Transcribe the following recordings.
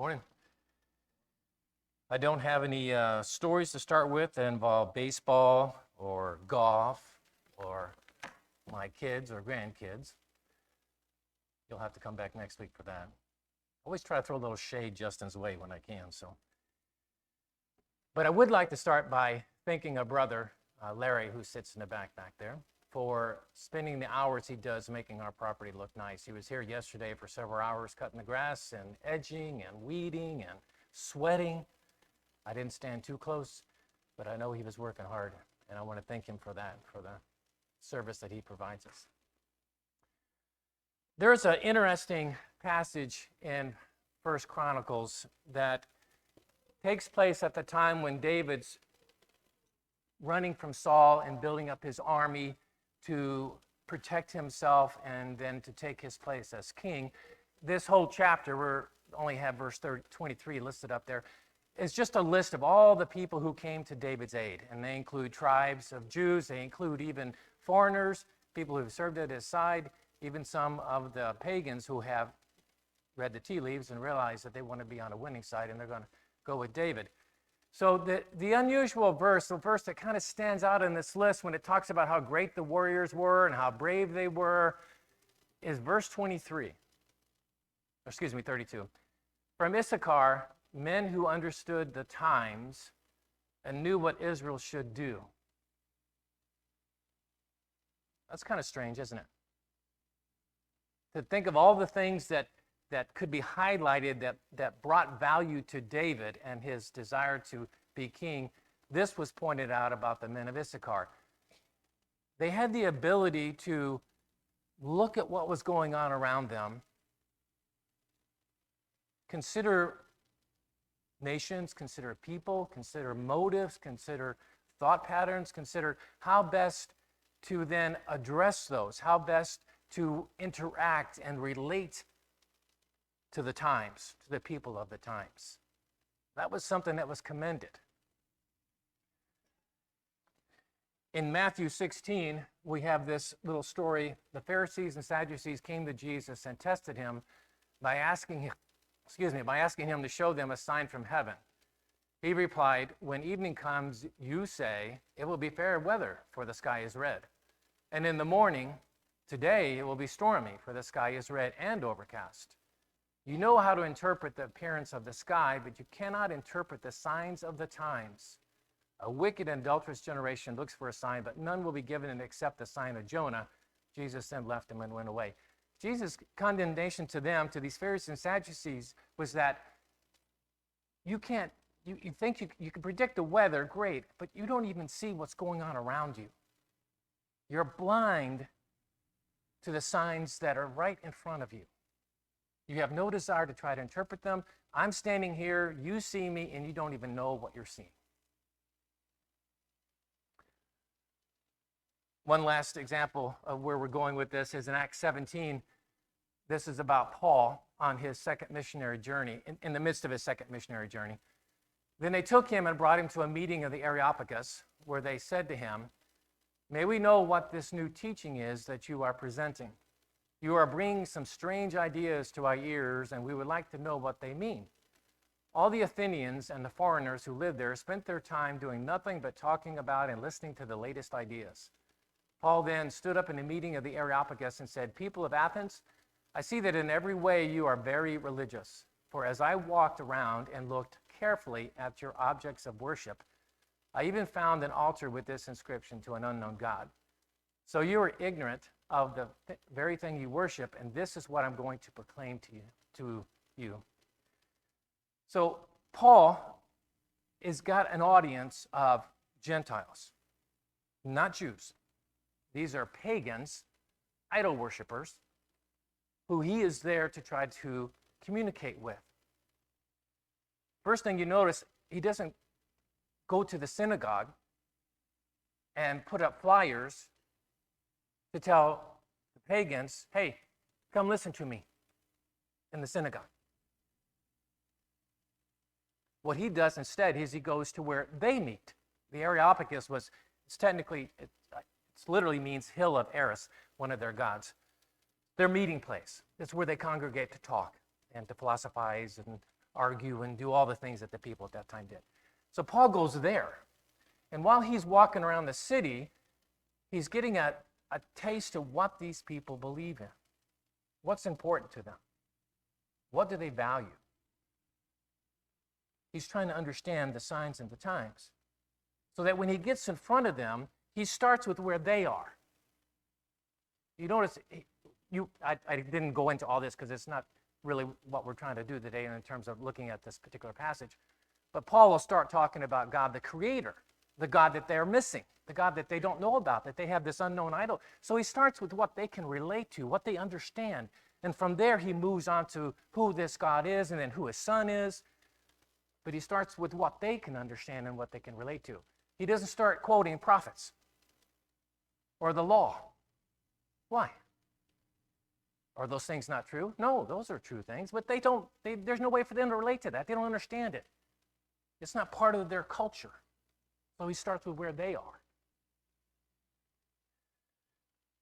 Morning. I don't have any stories to start with that involve baseball or golf or my kids or grandkids. You'll have to come back next week for that. Always try to throw a little shade Justin's way when I can. But I would like to start by thanking a brother, Larry, who sits in the back there, for spending the hours he does making our property look nice. He was here yesterday for several hours cutting the grass and edging and weeding and sweating. I didn't stand too close, but I know he was working hard, and I want to thank him for that, for the service that he provides us. There's an interesting passage in 1 Chronicles that takes place at the time when David's running from Saul and building up his army to protect himself and then to take his place as king. This whole chapter, we only have verse 23 listed up there, is just a list of all the people who came to David's aid. And they include tribes of Jews, they include even foreigners, people who have served at his side, even some of the pagans who have read the tea leaves and realized that they want to be on a winning side and they're going to go with David. So the unusual verse, the verse that kind of stands out in this list when it talks about how great the warriors were and how brave they were, is verse 32. From Issachar, men who understood the times and knew what Israel should do. That's kind of strange, isn't it? To think of all the things that could be highlighted that brought value to David and his desire to be king, this was pointed out about the men of Issachar. They had the ability to look at what was going on around them, consider nations, consider people, consider motives, consider thought patterns, consider how best to then address those, how best to interact and relate to the times, to the people of the times. That was something that was commended. In Matthew 16, we have this little story. The Pharisees and Sadducees came to Jesus and tested him by asking him to show them a sign from heaven. He replied, "When evening comes, you say, it will be fair weather, for the sky is red. And in the morning, today it will be stormy, for the sky is red and overcast. You know how to interpret the appearance of the sky, but you cannot interpret the signs of the times. A wicked and adulterous generation looks for a sign, but none will be given except the sign of Jonah." Jesus then left him and went away. Jesus' condemnation to them, to these Pharisees and Sadducees, was that you think you can predict the weather, great, but you don't even see what's going on around you. You're blind to the signs that are right in front of you. You have no desire to try to interpret them. I'm standing here, you see me, and you don't even know what you're seeing. One last example of where we're going with this is in Acts 17. This is about Paul on his second missionary journey, in the midst of his second missionary journey. Then they took him and brought him to a meeting of the Areopagus, where they said to him, "May we know what this new teaching is that you are presenting? You are bringing some strange ideas to our ears, and we would like to know what they mean." All the Athenians and the foreigners who lived there spent their time doing nothing but talking about and listening to the latest ideas. Paul then stood up in the meeting of the Areopagus and said, "People of Athens, I see that in every way you are very religious. For as I walked around and looked carefully at your objects of worship, I even found an altar with this inscription, 'To an unknown God.' So you are ignorant of the very thing you worship, and this is what I'm going to proclaim to you." So Paul has got an audience of Gentiles, not Jews. These are pagans, idol worshipers, who he is there to try to communicate with. First thing you notice, he doesn't go to the synagogue and put up flyers to tell the pagans, "Hey, come listen to me in the synagogue." What he does instead is he goes to where they meet. The Areopagus it literally means hill of Eris, one of their gods. Their meeting place. It's where they congregate to talk and to philosophize and argue and do all the things that the people at that time did. So Paul goes there. And while he's walking around the city, he's getting a taste of what these people believe in. What's important to them? What do they value? He's trying to understand the signs and the times so that when he gets in front of them, he starts with where they are. You notice, I didn't go into all this because it's not really what we're trying to do today in terms of looking at this particular passage. But Paul will start talking about God the Creator, the God that they're missing, the God that they don't know about, that they have this unknown idol. So he starts with what they can relate to, what they understand. And from there, he moves on to who this God is and then who his son is. But he starts with what they can understand and what they can relate to. He doesn't start quoting prophets or the law. Why? Are those things not true? No, those are true things, but there's no way for them to relate to that. They don't understand it. It's not part of their culture. So he starts with where they are.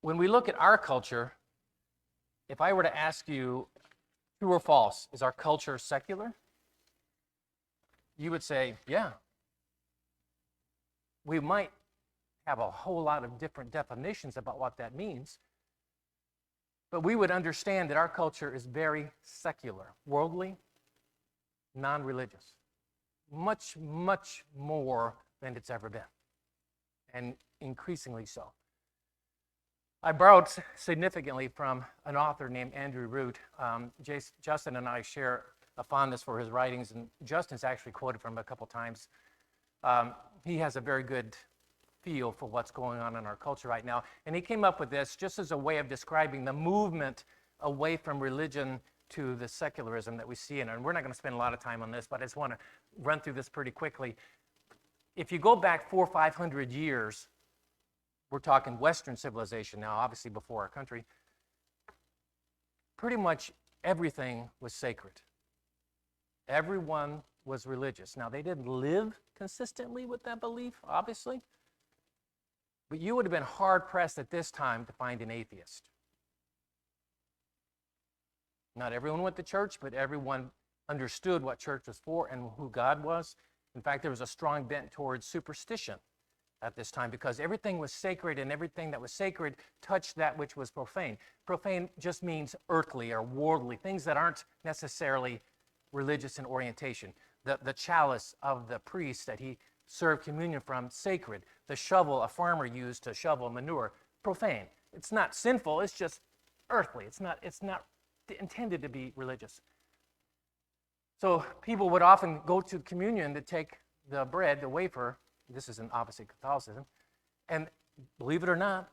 When we look at our culture, if I were to ask you, true or false, is our culture secular? You would say, yeah. We might have a whole lot of different definitions about what that means, but we would understand that our culture is very secular, worldly, non-religious. Much, much more than it's ever been, and increasingly so. I borrowed significantly from an author named Andrew Root. Justin and I share a fondness for his writings, and Justin's actually quoted from him a couple times. He has a very good feel for what's going on in our culture right now, and he came up with this just as a way of describing the movement away from religion to the secularism that we see in it. And we're not going to spend a lot of time on this, but I just want to run through this pretty quickly. If you go back 400 or 500 years, we're talking Western civilization now, obviously before our country, pretty much everything was sacred. Everyone was religious. Now, they didn't live consistently with that belief, obviously, but you would have been hard-pressed at this time to find an atheist. Not everyone went to church, but everyone understood what church was for and who God was. In fact, there was a strong bent towards superstition at this time because everything was sacred, and everything that was sacred touched that which was profane. Profane just means earthly or worldly, things that aren't necessarily religious in orientation. The chalice of the priest that he served communion from, sacred. The shovel a farmer used to shovel manure, profane. It's not sinful, it's just earthly. It's not intended to be religious. So people would often go to communion to take the bread, the wafer. This is in obviously Catholicism. And believe it or not,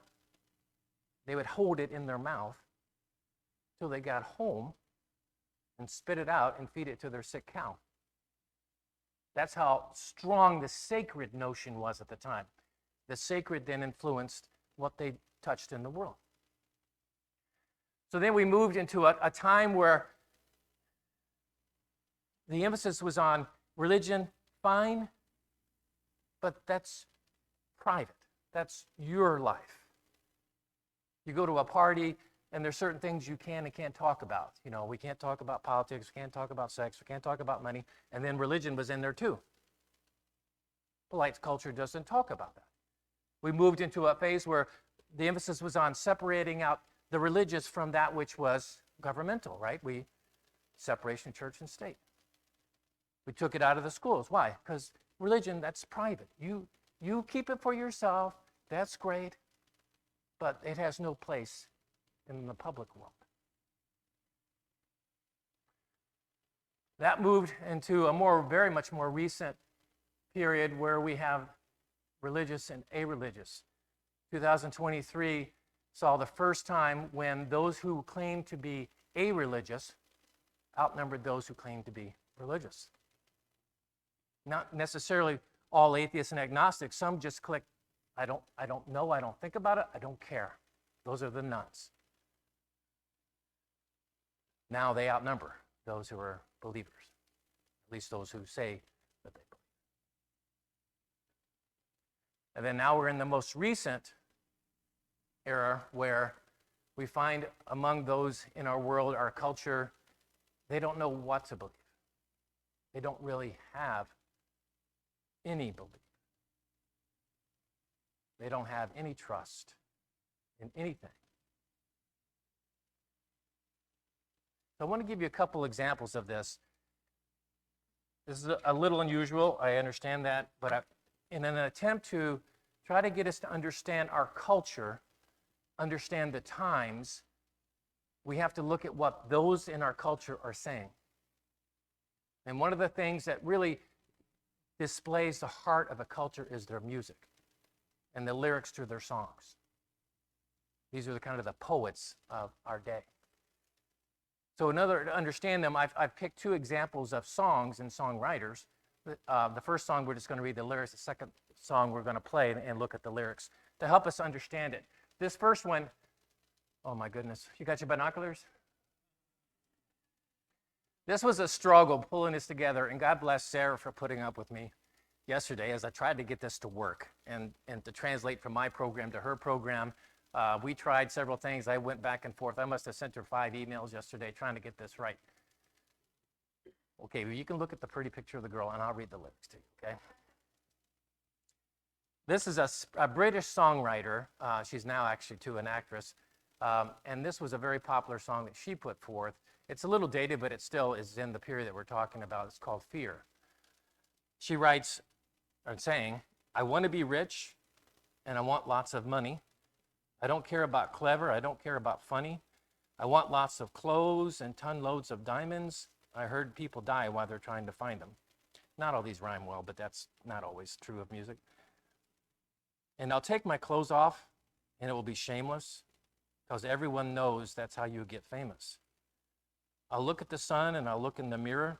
they would hold it in their mouth till they got home and spit it out and feed it to their sick cow. That's how strong the sacred notion was at the time. The sacred then influenced what they touched in the world. So then we moved into a time where the emphasis was on religion, fine, but that's private. That's your life. You go to a party, and there's certain things you can and can't talk about. You know, we can't talk about politics, we can't talk about sex, we can't talk about money, and then religion was in there too. Polite culture doesn't talk about that. We moved into a phase where the emphasis was on separating out the religious from that which was governmental, right? Separation of church and state. We took it out of the schools. Why? Because religion, that's private. You keep it for yourself, that's great, but it has no place in the public world. That moved into a very much more recent period where we have religious and a-religious. 2023 saw the first time when those who claimed to be a-religious outnumbered those who claimed to be religious. Not necessarily all atheists and agnostics. Some just click, I don't know, I don't think about it, I don't care. Those are the nuns. Now they outnumber those who are believers, at least those who say that they believe. And then now we're in the most recent era where we find among those in our world, our culture, they don't know what to believe. They don't really have any belief. They don't have any trust in anything. So I want to give you a couple examples of this. This is a little unusual, I understand that, but in an attempt to try to get us to understand our culture, understand the times, we have to look at what those in our culture are saying. And one of the things that really displays the heart of a culture is their music and the lyrics to their songs. These are the kind of the poets of our day. So in order to understand them, I've picked two examples of songs and songwriters. The first song, we're just going to read the lyrics. The second song, we're going to play and look at the lyrics to help us understand it. This first one, oh my goodness, you got your binoculars? This was a struggle pulling this together, and God bless Sarah for putting up with me yesterday as I tried to get this to work and to translate from my program to her program. We tried several things. I went back and forth. I must have sent her 5 emails yesterday trying to get this right. Okay, well, you can look at the pretty picture of the girl, and I'll read the lyrics to you, okay? This is a British songwriter. She's now actually, too, an actress. And this was a very popular song that she put forth. It's a little dated, but it still is in the period that we're talking about. It's called Fear. She writes, or saying, I want to be rich, and I want lots of money. I don't care about clever. I don't care about funny. I want lots of clothes and ton loads of diamonds. I heard people die while they're trying to find them. Not all these rhyme well, but that's not always true of music. And I'll take my clothes off, and it will be shameless, because everyone knows that's how you get famous. I'll look at the sun, and I'll look in the mirror.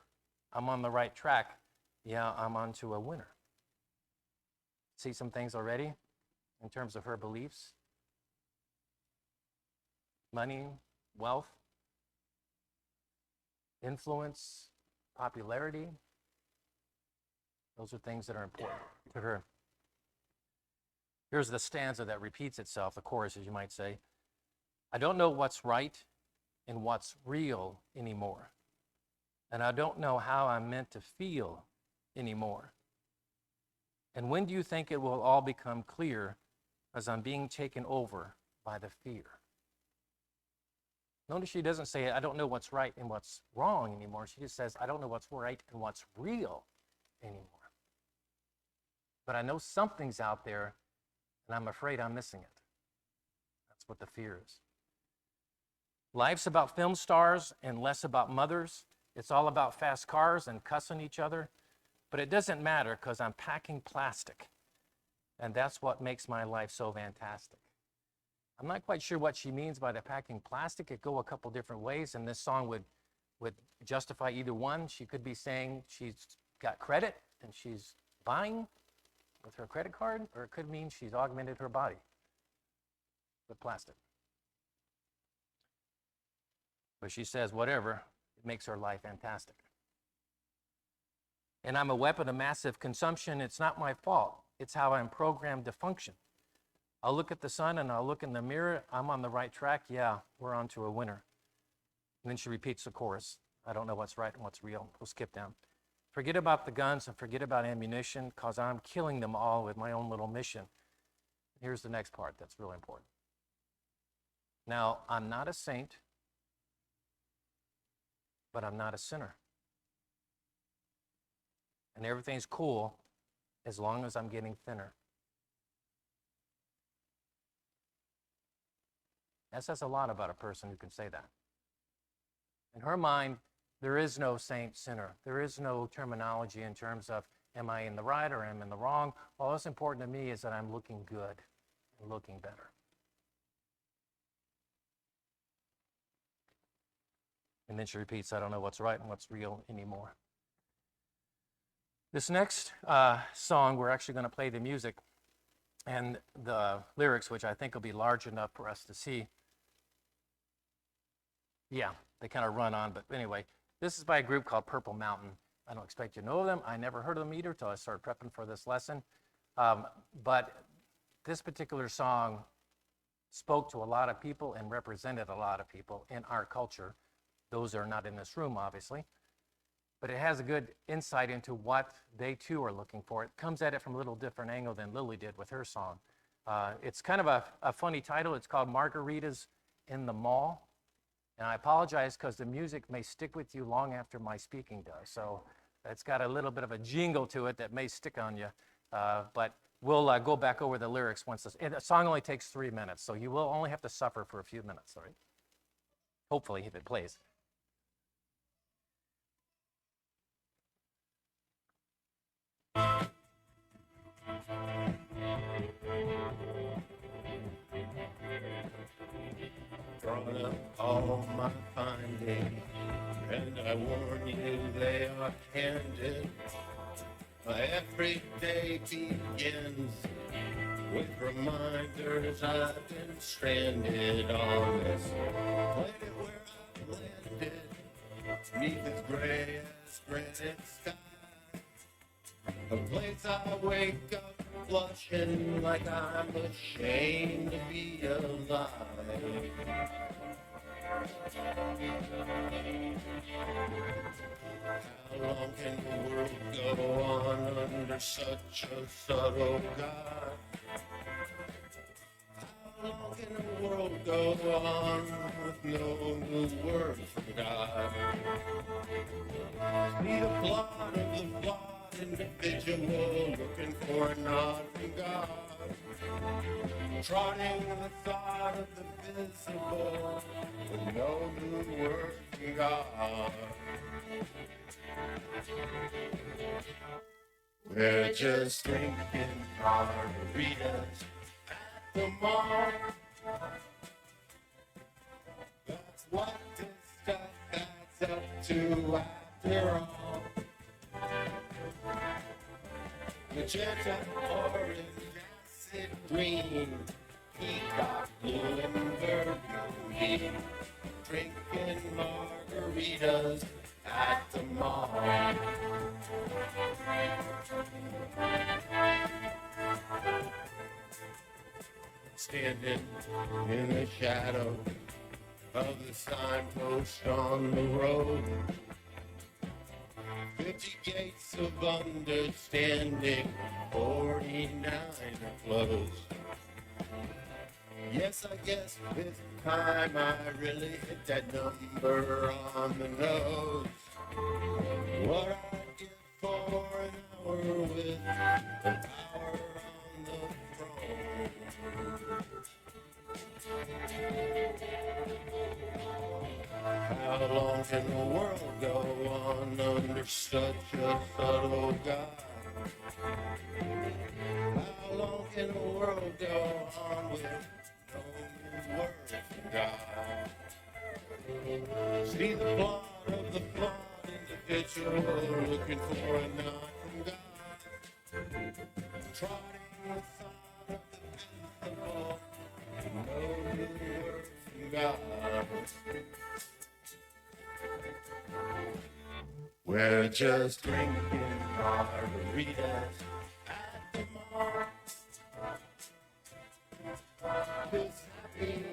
I'm on the right track. Yeah, I'm on to a winner. See some things already in terms of her beliefs? Money, wealth, influence, popularity. Those are things that are important to her. Here's the stanza that repeats itself, the chorus, as you might say. I don't know what's right and what's real anymore. And I don't know how I'm meant to feel anymore. And when do you think it will all become clear as I'm being taken over by the fear? Notice she doesn't say, I don't know what's right and what's wrong anymore. She just says, I don't know what's right and what's real anymore. But I know something's out there, and I'm afraid I'm missing it. That's what the fear is. Life's about film stars and less about mothers. It's all about fast cars and cussing each other. But it doesn't matter because I'm packing plastic. And that's what makes my life so fantastic. I'm not quite sure what she means by the packing plastic. It could go a couple different ways, and this song would justify either one. She could be saying she's got credit and she's buying with her credit card, or it could mean she's augmented her body with plastic. But she says, whatever, it makes her life fantastic. And I'm a weapon of massive consumption. It's not my fault. It's how I'm programmed to function. I'll look at the sun and I'll look in the mirror. I'm on the right track. Yeah, we're on to a winner. And then she repeats the chorus. I don't know what's right and what's real. We'll skip down. Forget about the guns and forget about ammunition, because I'm killing them all with my own little mission. Here's the next part that's really important. Now, I'm not a saint, but I'm not a sinner. And everything's cool as long as I'm getting thinner. That says a lot about a person who can say that. In her mind, there is no saint sinner. There is no terminology in terms of, am I in the right or am I in the wrong? All that's important to me is that I'm looking good and looking better. And then she repeats, I don't know what's right and what's real anymore. This next song, we're actually going to play the music and the lyrics, which I think will be large enough for us to see. Yeah, they kind of run on, but anyway, this is by a group called Purple Mountain. I don't expect you to know them. I never heard of them either until I started prepping for this lesson. But this particular song spoke to a lot of people and represented a lot of people in our culture. Those are not in this room, obviously. but it has a good insight into what they too are looking for. It comes at it from a little different angle than Lily did with her song. It's kind of a funny title. It's called Margaritas in the Mall. And I apologize because the music may stick with you long after my speaking does. So it's got a little bit of a jingle to it that may stick on you. But we'll go back over the lyrics once and the song only takes 3 minutes. So you will only have to suffer for a few minutes, all right? Hopefully, if it plays. Drawn up all my findings, and I warn you they are candid. Every day begins with reminders I've been stranded on this planet where I've landed, beneath this gray as granite sky. A place I wake up blushing like I'm ashamed to be alive. How long can the world go on under such a subtle God? How long can the world go on with no new word from God? See the plot of the flawed individual looking for a nod from God, trotting the thought of the visible with no new word from God. We're just drinking margaritas at the mall. That's what this stuff adds up to after all. Magenta, orange, acid green, peacock blue and burgundy, drinking margaritas at the mall. Standing in the shadow of the signpost on the road, 50 gates of understanding, 49 are closed. Yes, I guess this time I really hit that number on the nose. What I'd give for an hour with the power on the throne. How long can the world go on under such a subtle God? How long can the world go on with no new word from God? See the plot of the flawed individual looking for a nod from God, trotting the thought of the visible with no new word from God. We're just drinking margaritas at the mall. This happy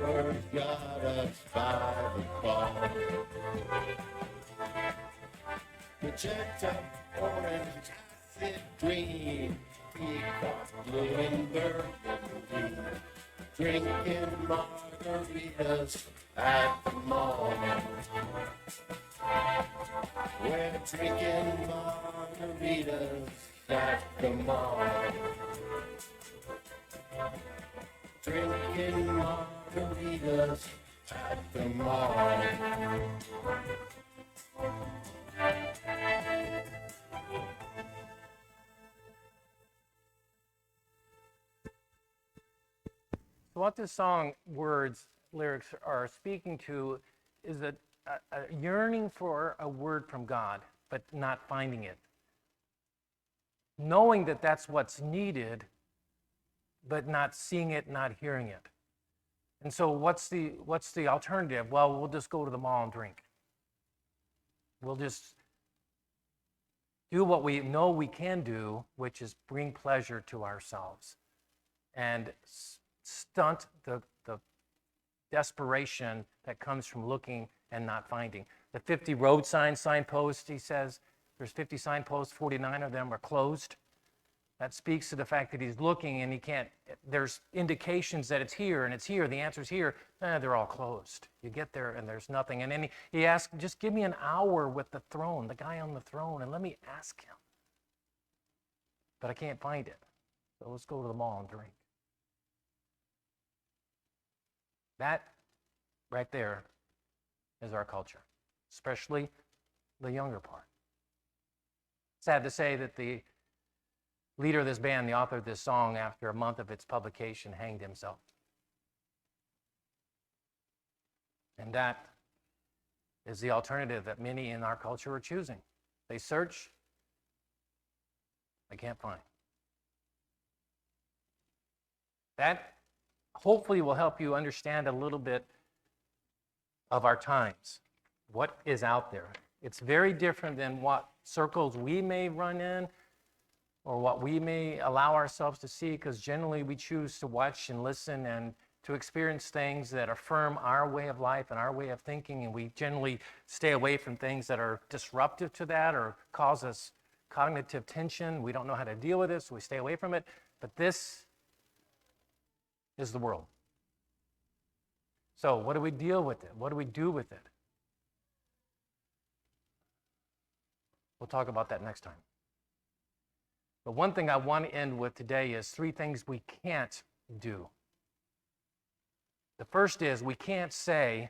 hour's got us by the ball. Magenta, orange, acid green, peacock blue and burgundy, drinking margaritas at the mall. We're drinking margaritas at the mall. Drinking margaritas at the mall. So what this song lyrics are speaking to is a yearning for a word from God, but not finding it. Knowing that that's what's needed, but not seeing it, not hearing it. And so what's the alternative? Well, we'll just go to the mall and drink. We'll just do what we know we can do, which is bring pleasure to ourselves and stunt the desperation that comes from looking and not finding. The 50 road signposts, he says, there's 50 signposts, 49 of them are closed. That speaks to the fact that he's looking and he can't, there's indications that it's here and it's here, the answer's here. They're all closed. You get there and there's nothing. And then he asked, just give me an hour with the throne, the guy on the throne, and let me ask him. But I can't find it. So let's go to the mall and drink. That right there is our culture, especially the younger part. Sad to say that the leader of this band, the author of this song, after a month of its publication, hanged himself. And that is the alternative that many in our culture are choosing. They search, they can't find. That hopefully will help you understand a little bit of our times, what is out there. It's very different than what circles we may run in or what we may allow ourselves to see, because generally we choose to watch and listen and to experience things that affirm our way of life and our way of thinking, and we generally stay away from things that are disruptive to that or cause us cognitive tension. We don't know how to deal with this, so we stay away from it. But this is the world. So what do we deal with it? What do we do with it? We'll talk about that next time. But one thing I want to end with today is 3 things we can't do. The first is we can't say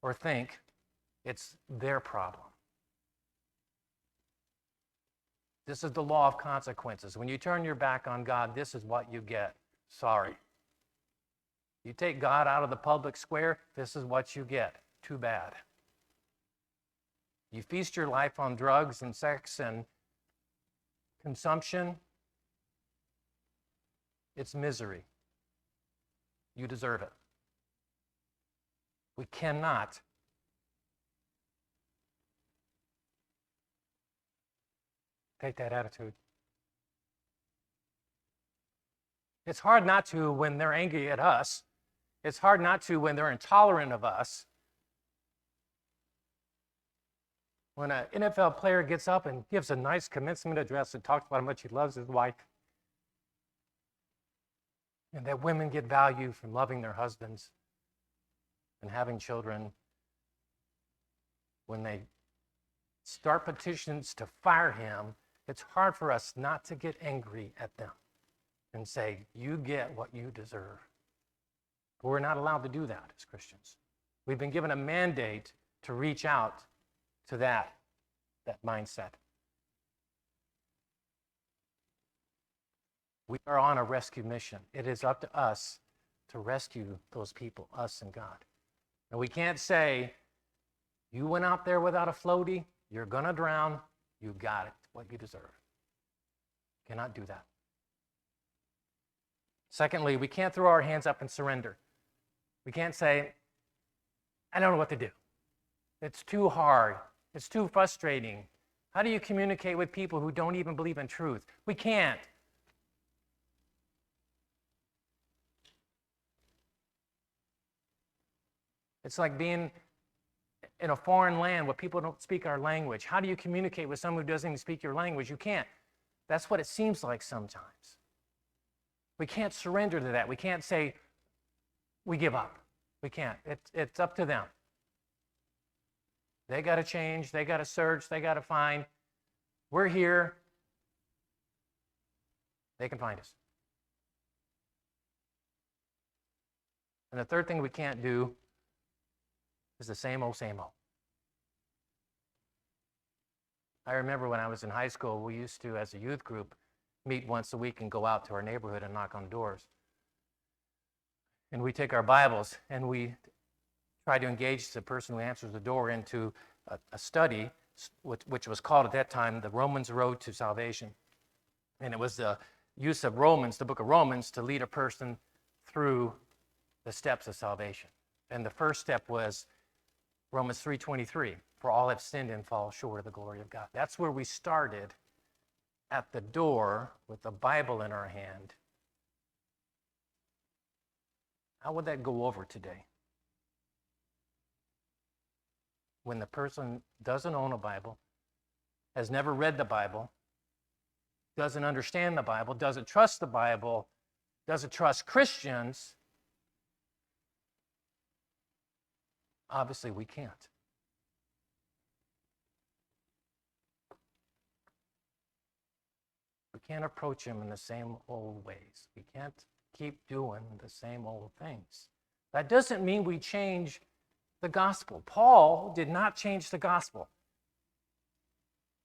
or think it's their problem. This is the law of consequences. When you turn your back on God, this is what you get. Sorry. You take God out of the public square, this is what you get. Too bad. You feast your life on drugs and sex and consumption, it's misery. You deserve it. We cannot take that attitude. It's hard not to when they're angry at us. It's hard not to when they're intolerant of us. When an NFL player gets up and gives a nice commencement address and talks about how much he loves his wife, and that women get value from loving their husbands and having children, when they start petitions to fire him, it's hard for us not to get angry at them and say, you get what you deserve. But we're not allowed to do that as Christians. We've been given a mandate to reach out to that mindset. We are on a rescue mission. It is up to us to rescue those people, us and God. And we can't say, you went out there without a floaty, you're going to drown, you got it, what you deserve. Cannot do that. Secondly, we can't throw our hands up and surrender. We can't say, I don't know what to do. It's too hard. It's too frustrating. How do you communicate with people who don't even believe in truth? We can't. It's like being in a foreign land where people don't speak our language. How do you communicate with someone who doesn't even speak your language? You can't. That's what it seems like sometimes. We can't surrender to that. We can't say, we give up. We can't. It's up to them. They got to change. They got to search. They got to find. We're here. They can find us. And the third thing we can't do is the same old, same old. I remember when I was in high school, we used to, as a youth group, meet once a week and go out to our neighborhood and knock on doors. And we take our Bibles and we try to engage the person who answers the door into a study, which was called at that time the Romans Road to Salvation. And it was the use of Romans, the book of Romans, to lead a person through the steps of salvation. And the first step was Romans 3:23, for all have sinned and fall short of the glory of God. That's where we started, at the door with the Bible in our hand. How would that go over today? when the person doesn't own a Bible, has never read the Bible, doesn't understand the Bible, doesn't trust the Bible, doesn't trust Christians, obviously we can't. We can't approach him in the same old ways. We can't keep doing the same old things. That doesn't mean we change the gospel. Paul did not change the gospel.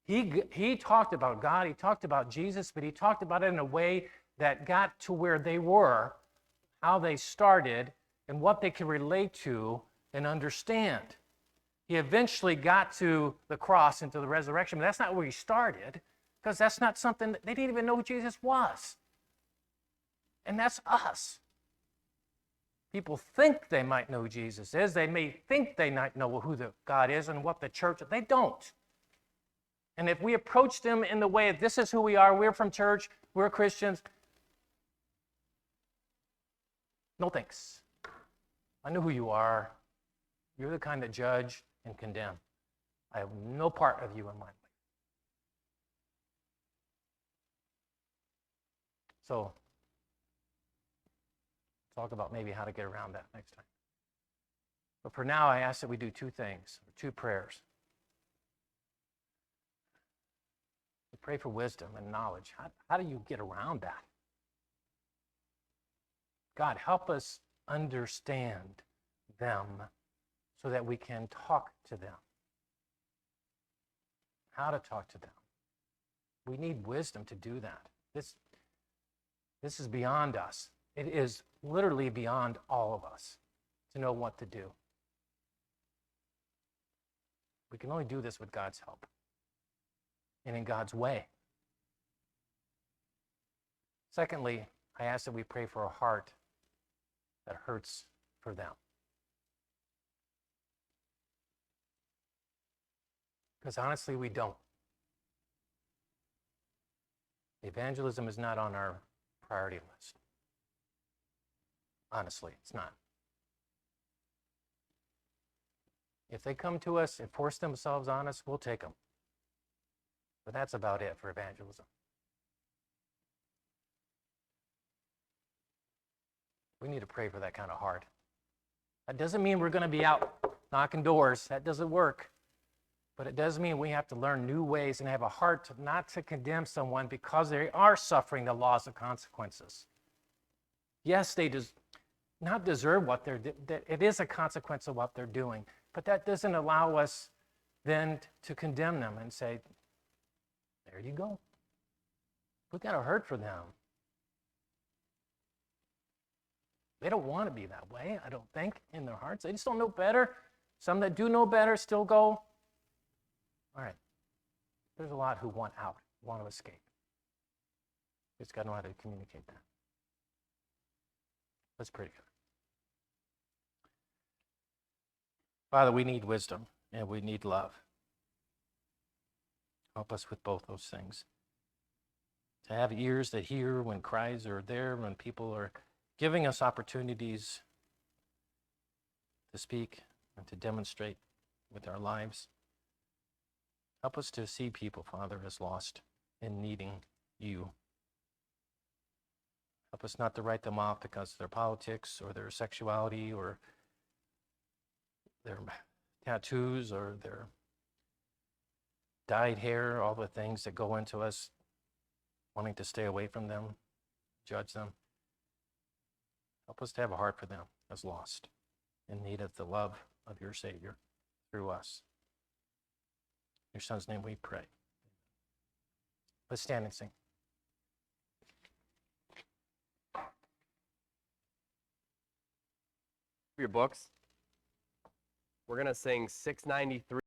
He talked about God, he talked about Jesus, but he talked about it in a way that got to where they were, how they started, and what they could relate to and understand. He eventually got to the cross and to the resurrection, but that's not where he started, because that's not something that they didn't even know who Jesus was. And that's us. People think they might know who Jesus is. They may think they might know who the God is and what the church is. They don't. And if we approach them in the way of this is who we are, we're from church, we're Christians, no thanks. I know who you are. You're the kind that judge and condemn. I have no part of you in my life. So, talk about maybe how to get around that next time. But for now, I ask that we do two things, two prayers. We pray for wisdom and knowledge. How do you get around that? God, help us understand them so that we can talk to them. How to talk to them. We need wisdom to do that. This is beyond us. It is literally beyond all of us to know what to do. We can only do this with God's help and in God's way. Secondly, I ask that we pray for a heart that hurts for them. Because honestly, we don't. Evangelism is not on our priority list. Honestly, it's not. If they come to us and force themselves on us, we'll take them. But that's about it for evangelism. We need to pray for that kind of heart. That doesn't mean we're going to be out knocking doors. That doesn't work. But it does mean we have to learn new ways and have a heart not to condemn someone because they are suffering the loss of consequences. Yes, they not deserve what they're doing. It is a consequence of what they're doing. But that doesn't allow us then to condemn them and say, there you go. We've got to hurt for them. They don't want to be that way, I don't think, in their hearts. They just don't know better. Some that do know better still go, all right, there's a lot who want out, want to escape. We just got to know how to communicate that. Let's pray together. Father, we need wisdom and we need love. Help us with both those things. To have ears that hear when cries are there, when people are giving us opportunities to speak and to demonstrate with our lives. Help us to see people, Father, as lost and needing you. Help us not to write them off because of their politics or their sexuality or their tattoos or their dyed hair, all the things that go into us wanting to stay away from them, judge them. Help us to have a heart for them as lost, in need of the love of your Savior through us. In your Son's name we pray. Let's stand and sing. Your books. We're going to sing 693.